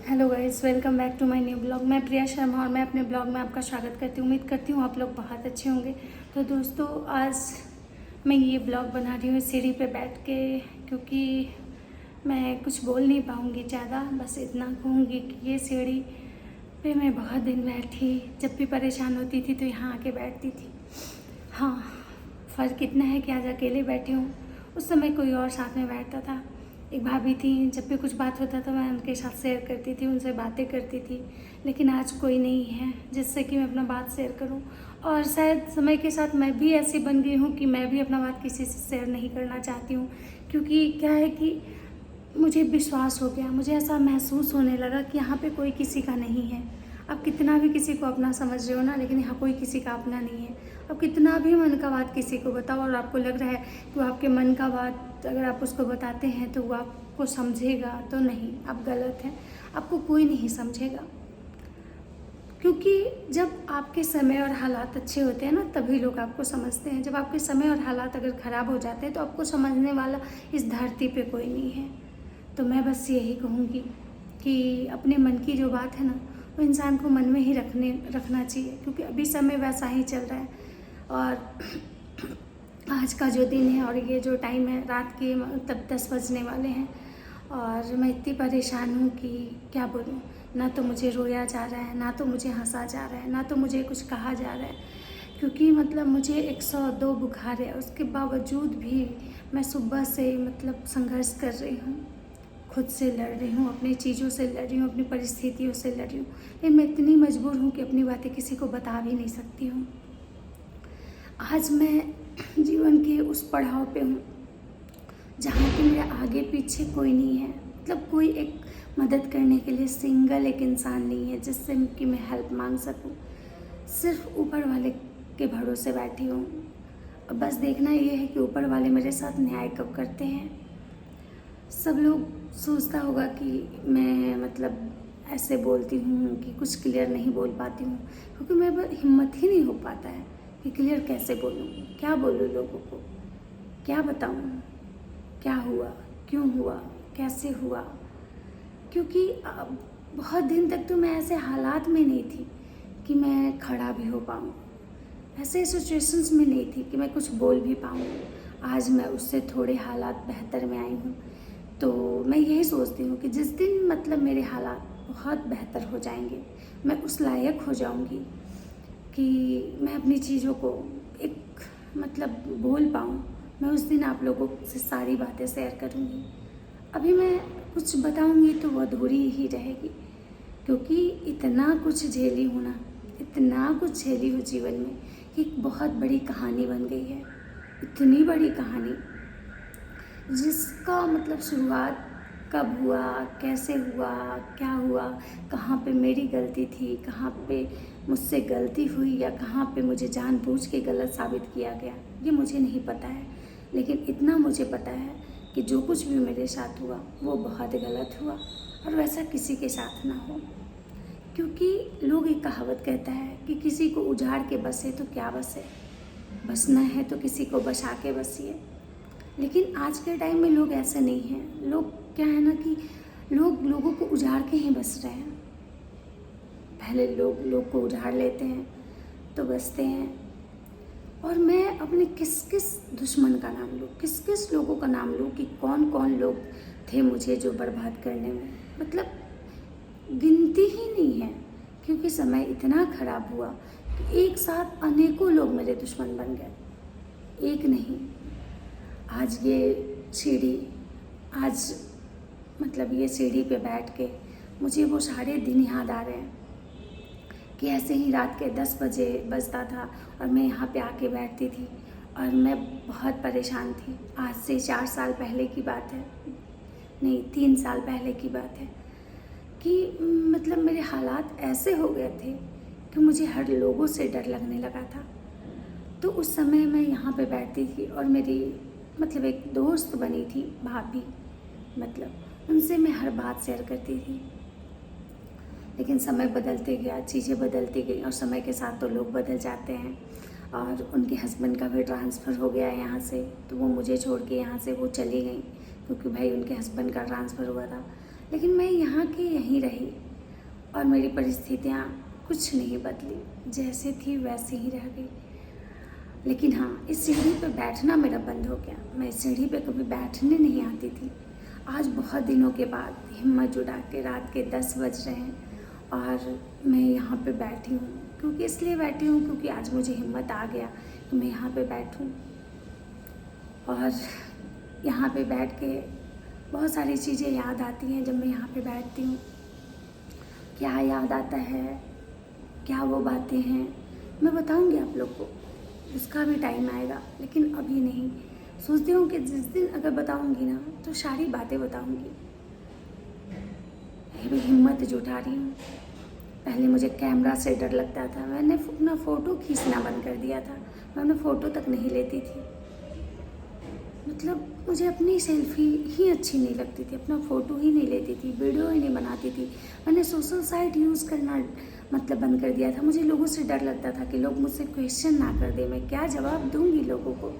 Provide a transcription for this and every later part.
Hello guys, welcome back to my new blog. मैं प्रिया शर्मा और मैं अपने ब्लॉग में आपका स्वागत करती हूँ। उम्मीद करती हूँ आप लोग बहुत अच्छे होंगे। तो दोस्तों, आज मैं ये ब्लॉग बना रही हूँ सीढ़ी पे बैठ के, क्योंकि मैं कुछ बोल नहीं पाऊँगी ज़्यादा। बस इतना कहूँगी कि ये सीढ़ी पे मैं बहुत दिन बैठी। जब भी परेशान होती थी तो यहाँ आके बैठती थी। हाँ, फ़र्क इतना है कि आज अकेले बैठी हूँ। उस समय कोई और साथ में बैठता था। एक भाभी थी, जब भी कुछ बात होता था मैं उनके साथ शेयर करती थी, उनसे बातें करती थी। लेकिन आज कोई नहीं है जिससे कि मैं अपना बात शेयर करूं। और शायद समय के साथ मैं भी ऐसी बन गई हूं कि मैं भी अपना बात किसी से शेयर नहीं करना चाहती हूं। क्योंकि क्या है कि मुझे विश्वास हो गया, मुझे ऐसा महसूस होने लगा कि यहाँ पे कोई किसी का नहीं है। आप कितना भी किसी को अपना समझ रहे हो ना, लेकिन यहाँ कोई किसी का अपना नहीं है। आप कितना भी मन का बात किसी को बताओ और आपको लग रहा है कि वो आपके मन का बात अगर आप उसको बताते हैं तो वो आपको समझेगा, तो नहीं, आप गलत हैं। आपको कोई नहीं समझेगा। क्योंकि जब आपके समय और हालात अच्छे होते हैं ना, तभी लोग आपको समझते हैं। जब आपके समय और हालात अगर ख़राब हो जाते हैं तो आपको समझने वाला इस धरती पे कोई नहीं है। तो मैं बस यही कहूँगी कि अपने मन की जो बात है ना, वो इंसान को मन में ही रखना चाहिए। क्योंकि अभी समय वैसा ही चल रहा है। और आज का जो दिन है और ये जो टाइम है, रात के तब 10 बजने वाले हैं और मैं इतनी परेशान हूँ कि क्या बोलूँ। ना तो मुझे रोया जा रहा है, ना तो मुझे हंसा जा रहा है, ना तो मुझे कुछ कहा जा रहा है। क्योंकि मतलब मुझे 102 बुखार है, उसके बावजूद भी मैं सुबह से मतलब संघर्ष कर रही हूँ। खुद से लड़ रही हूँ, अपनी चीज़ों से लड़ रही हूँ, अपनी परिस्थितियों से लड़ रही हूँ। लेकिन मैं इतनी मजबूर हूँ कि अपनी बातें किसी को बता भी नहीं सकती हूँ। आज मैं जीवन के उस पड़ाव पे हूँ जहाँ कि मेरे आगे पीछे कोई नहीं है। मतलब कोई एक मदद करने के लिए सिंगल एक इंसान नहीं है जिससे कि मैं हेल्प मांग सकूँ। सिर्फ ऊपर वाले के भरोसे बैठी हूँ। अब बस देखना ये है कि ऊपर वाले मेरे साथ न्याय कब करते हैं। सब लोग सोचता होगा कि मैं मतलब ऐसे बोलती हूँ कि कुछ क्लियर नहीं बोल पाती हूँ, क्योंकि मेरे हिम्मत ही नहीं हो पाता है कि क्लियर कैसे बोलूँ, क्या बोलूँ लोगों को, क्या बताऊँ, क्या हुआ, क्यों हुआ, कैसे हुआ। क्योंकि बहुत दिन तक तो मैं ऐसे हालात में नहीं थी कि मैं खड़ा भी हो पाऊँ, ऐसे सिचुएशंस में नहीं थी कि मैं कुछ बोल भी पाऊँ। आज मैं उससे थोड़े हालात बेहतर में आई हूँ। तो मैं यही सोचती हूँ कि जिस दिन मतलब मेरे हालात बहुत बेहतर हो जाएंगे, मैं उस लायक हो जाऊँगी कि मैं अपनी चीज़ों को एक मतलब बोल पाऊँ, मैं उस दिन आप लोगों से सारी बातें शेयर करूँगी। अभी मैं कुछ बताऊँगी तो वो अधूरी ही रहेगी, क्योंकि इतना कुछ झेली हूँ ना, इतना कुछ झेली हूँ जीवन में कि एक बहुत बड़ी कहानी बन गई है। इतनी बड़ी कहानी जिसका मतलब शुरुआत कब हुआ, कैसे हुआ, क्या हुआ, कहाँ पे मेरी गलती थी, कहाँ पे मुझसे गलती हुई या कहाँ पे मुझे जानबूझ के गलत साबित किया गया, ये मुझे नहीं पता है। लेकिन इतना मुझे पता है कि जो कुछ भी मेरे साथ हुआ वो बहुत गलत हुआ और वैसा किसी के साथ ना हो। क्योंकि लोग एक कहावत कहता है कि किसी को उजाड़ के बसे तो क्या बसे, बसना है तो किसी को बसा के बसिए। लेकिन आज के टाइम में लोग ऐसे नहीं हैं। लोग क्या है ना कि लोग लोगों को उजाड़ के ही बस रहे हैं। पहले लोग को उजाड़ लेते हैं तो बसते हैं। और मैं अपने किस किस दुश्मन का नाम लूँ, किस किस लोगों का नाम लूँ कि कौन कौन लोग थे मुझे जो बर्बाद करने में, मतलब गिनती ही नहीं है। क्योंकि समय इतना ख़राब हुआ कि एक साथ अनेकों लोग मेरे दुश्मन बन गए, एक नहीं। आज ये सीढ़ी, आज मतलब ये सीढ़ी पे बैठ के मुझे वो सारे दिन याद आ रहे हैं कि ऐसे ही रात के 10 बजे बजता था और मैं यहाँ पे आके बैठती थी और मैं बहुत परेशान थी। आज से 4 साल पहले की बात है, नहीं 3 साल पहले की बात है कि मतलब मेरे हालात ऐसे हो गए थे कि मुझे हर लोगों से डर लगने लगा था। तो उस समय मैं यहाँ पे बैठती थी और मेरी मतलब एक दोस्त बनी थी भाभी, मतलब उनसे मैं हर बात शेयर करती थी। लेकिन समय बदलते गया, चीज़ें बदलती गई और समय के साथ तो लोग बदल जाते हैं। और उनके हस्बैंड का भी ट्रांसफ़र हो गया यहाँ से, तो वो मुझे छोड़ के यहाँ से वो चली गई, क्योंकि भाई उनके हस्बैंड का ट्रांसफ़र हुआ था। लेकिन मैं यहाँ की यहीं रही और मेरी परिस्थितियाँ कुछ नहीं बदली, जैसे थी वैसे ही रह गई। लेकिन हाँ, इस सीढ़ी पे बैठना मेरा बंद हो गया। मैं इस सीढ़ी पे कभी बैठने नहीं आती थी। आज बहुत दिनों के बाद हिम्मत जुटा के रात के 10 बज रहे हैं और मैं यहाँ पे बैठी हूँ। क्योंकि इसलिए बैठी हूँ क्योंकि आज मुझे हिम्मत आ गया कि मैं यहाँ पे बैठूँ। और यहाँ पे बैठ के बहुत सारी चीज़ें याद आती हैं। जब मैं यहाँ पे बैठती हूँ क्या याद आता है, क्या वो बातें हैं, मैं बताऊँगी आप लोग को। उसका भी टाइम आएगा, लेकिन अभी नहीं। सोचती हूँ कि जिस दिन अगर बताऊँगी ना तो सारी बातें बताऊँगी। ये भी हिम्मत जुटा रही हूँ। पहले मुझे कैमरा से डर लगता था, मैंने अपना फ़ोटो खींचना बंद कर दिया था। मैं अपना फ़ोटो तक नहीं लेती थी। मतलब मुझे अपनी सेल्फी ही अच्छी नहीं लगती थी, अपना फ़ोटो ही नहीं लेती थी, वीडियो ही नहीं बनाती थी। मैंने सोशल साइट यूज़ करना मतलब बंद कर दिया था। मुझे लोगों से डर लगता था कि लोग मुझसे क्वेश्चन ना कर दे, मैं क्या जवाब दूंगी लोगों को।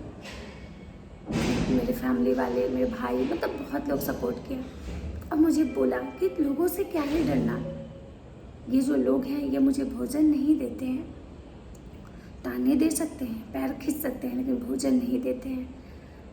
मेरे फैमिली वाले, मेरे भाई, मतलब बहुत लोग सपोर्ट किया। अब मुझे बोला कि लोगों से क्या ही डरना, ये जो लोग हैं ये मुझे भोजन नहीं देते हैं। ताने दे सकते हैं, पैर खींच सकते हैं, लेकिन भोजन नहीं देते हैं।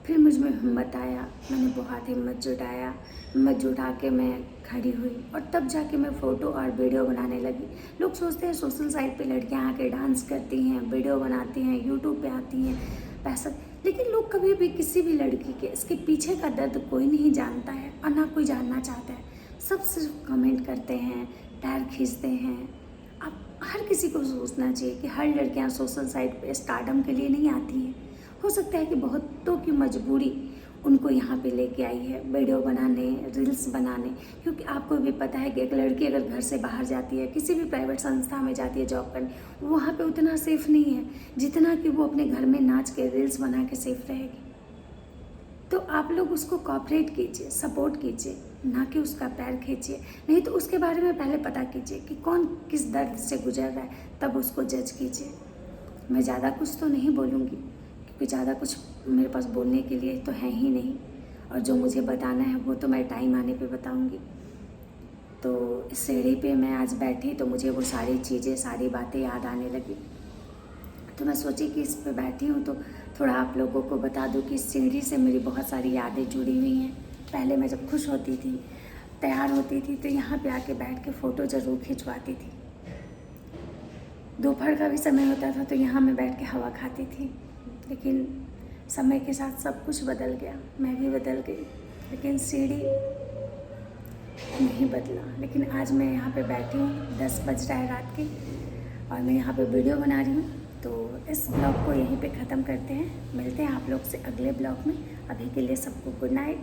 फिर मुझ में हिम्मत आया, मैंने बहुत हिम्मत जुटाया। हिम्मत जुटा के मैं खड़ी हुई और तब जाके मैं फ़ोटो और वीडियो बनाने लगी। लोग सोचते हैं सोशल साइट पे लड़कियां आके डांस करती हैं, वीडियो बनाती हैं, यूट्यूब पे आती हैं, पैसा, लेकिन लोग कभी भी किसी भी लड़की के इसके पीछे का दर्द कोई नहीं जानता है और ना कोई जानना चाहता है। सब सिर्फ कमेंट करते हैं, पैर खींचते हैं। अब हर किसी को सोचना चाहिए कि हर लड़कियां सोशल साइट पे स्टारडम के लिए नहीं आती हैं। हो सकता है कि बहुतों की मजबूरी उनको यहाँ पे लेके आई है वीडियो बनाने, रील्स बनाने। क्योंकि आपको भी पता है कि एक लड़की अगर घर से बाहर जाती है, किसी भी प्राइवेट संस्था में जाती है जॉब करने, वहाँ पे उतना सेफ नहीं है जितना कि वो अपने घर में नाच के रील्स बना के सेफ रहेगी। तो आप लोग उसको कोऑपरेट कीजिए, सपोर्ट कीजिए, ना कि उसका पैर खींचिए। नहीं तो उसके बारे में पहले पता कीजिए कि कौन किस दर्द से गुजर रहा है, तब उसको जज कीजिए। मैं ज़्यादा कुछ तो नहीं बोलूँगी क्योंकि ज़्यादा कुछ मेरे पास बोलने के लिए तो है ही नहीं, और जो मुझे बताना है वो तो मैं टाइम आने पे बताऊँगी। तो इस सीढ़ी पे मैं आज बैठी तो मुझे वो सारी चीज़ें, सारी बातें याद आने लगी। तो मैं सोची कि इस पे बैठी हूँ तो थोड़ा आप लोगों को बता दूँ कि इस सीढ़ी से मेरी बहुत सारी यादें जुड़ी हुई हैं। पहले मैं जब खुश होती थी, तैयार होती थी, तो यहाँ पे आके बैठ के फ़ोटो ज़रूर खिंचवाती थी। दोपहर का भी समय होता था तो यहाँ मैं बैठ के हवा खाती थी। लेकिन समय के साथ सब कुछ बदल गया, मैं भी बदल गई, लेकिन सीढ़ी नहीं बदला। लेकिन आज मैं यहाँ पे बैठी हूँ, 10 बज रहा है रात के, और मैं यहाँ पे वीडियो बना रही हूँ। तो इस ब्लॉग को यहीं पे ख़त्म करते हैं। मिलते हैं आप लोग से अगले ब्लॉग में। अभी के लिए सबको गुड नाइट।